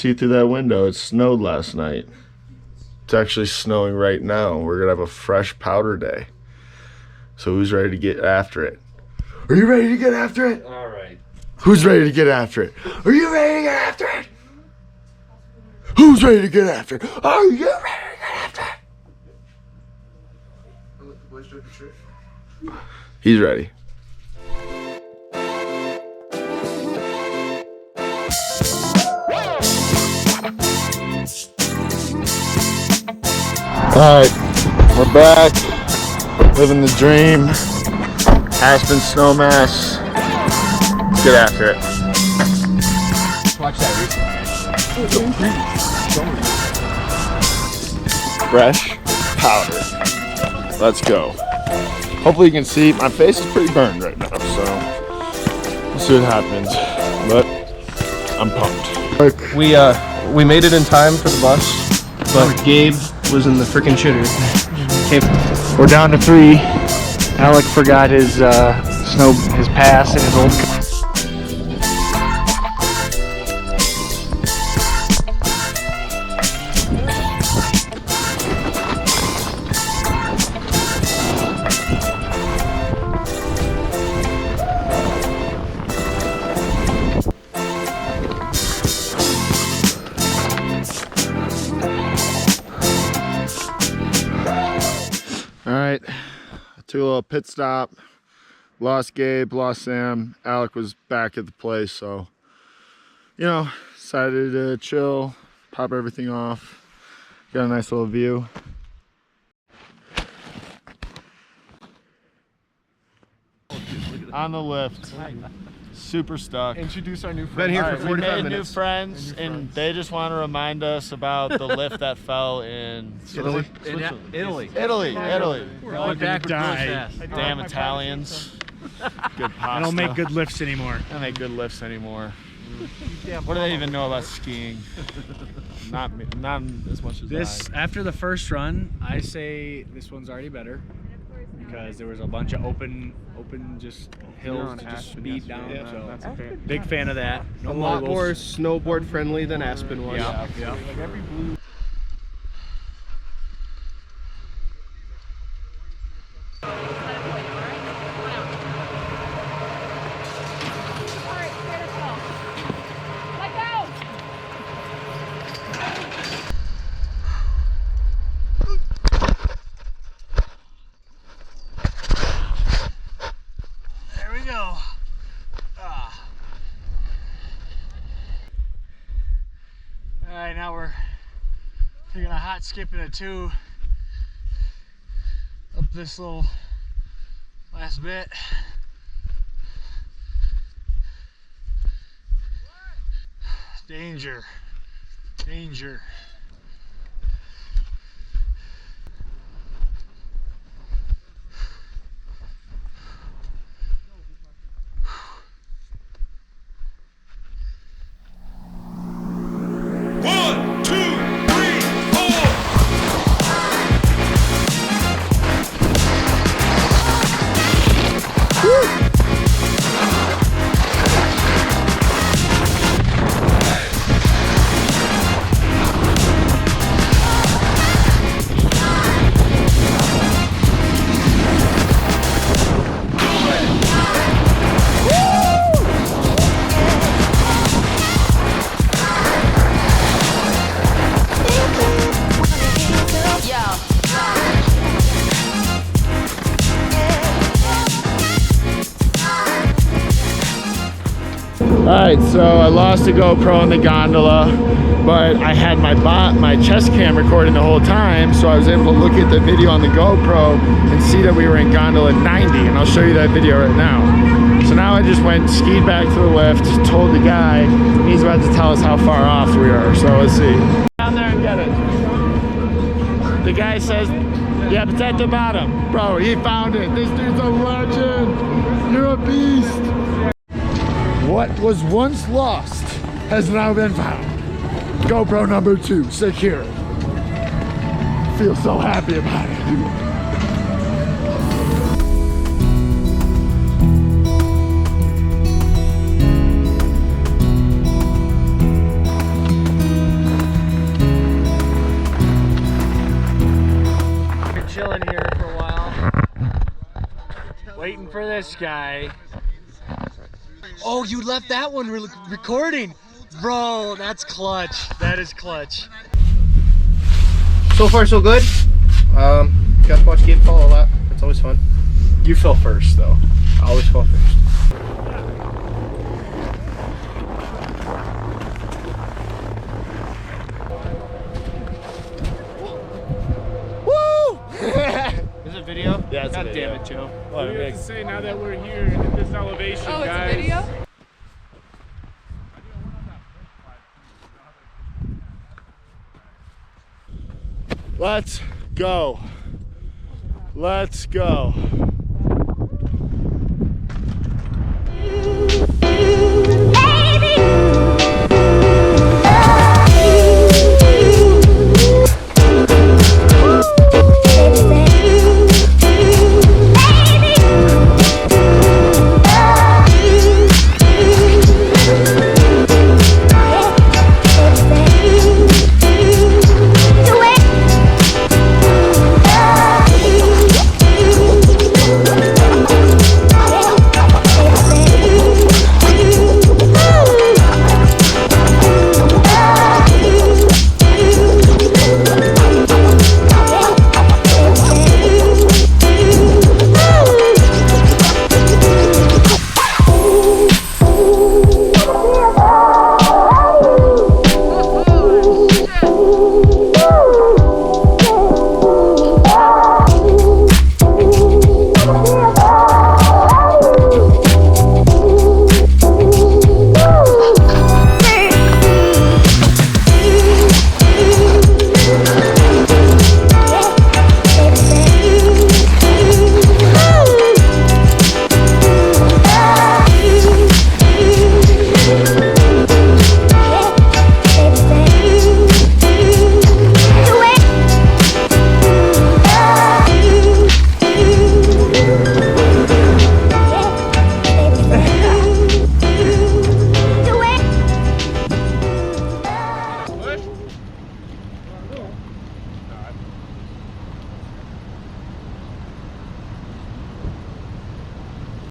see through that window. It snowed last night. It's actually snowing right now. We're gonna have a fresh powder day. So who's ready to get after it? Are you ready to get after it? All right. Who's ready to get after it? Are you ready to get after it? Who's ready to get after it? Are you ready to get after it? He's ready. Alright, we're back. Living the dream. Aspen Snowmass. Let's get after it. Watch that Fresh powder. Let's go. Hopefully you can see. My face is pretty burned right now, so we'll see what happens. But I'm pumped. We made it in time for the bus, but Gabe was in the frickin' shitter. Okay. We're down to 3. Alec forgot his his pass and his old. Alright, I took a little pit stop, lost Gabe, lost Sam. Alec was back at the place, so, you know, decided to chill, pop everything off. Got a nice little view. On the lift, super stuck. Introduce our new friend. Been here for Alright, 45 we made minutes. new friends, and they just want to remind us about the lift that fell in Italy. Italy. That died. Damn Italians. Good pasta. I don't make good lifts anymore. I don't make good lifts anymore. What do they even know about skiing? Not as much as This after the first run, I say this one's already better because there was a bunch of open just hills to just speed down. Yeah, so that's okay. big fan of that. No A lot moguls. more snowboard friendly than Aspen was. Yeah. There we go. All right, now we're taking a hot skip and a 2 up this little last bit. Danger, danger. Alright, so I lost the GoPro in the gondola, but I had my chest cam recording the whole time, so I was able to look at the video on the GoPro and see that we were in gondola 90, and I'll show you that video right now. So now I just skied back to the lift, told the guy, he's about to tell us how far off we are, so let's see. Down there and get it. The guy says, yeah, it's at the bottom. Bro, he found it. This dude's a legend. You're a beast. What was once lost has now been found. GoPro number 2, secure. Feel so happy about it. for this guy. Oh, you left that one recording. Bro, that's clutch. That is clutch. So far, so good. Got to watch Gabe fall a lot. That's always fun. You fell first, though. I always fall first. Is it video? Yeah, it's God a video. damn it, Joe. What do you have to say now that we're here at this elevation, Oh, it's guys? a video? Let's go. Let's go.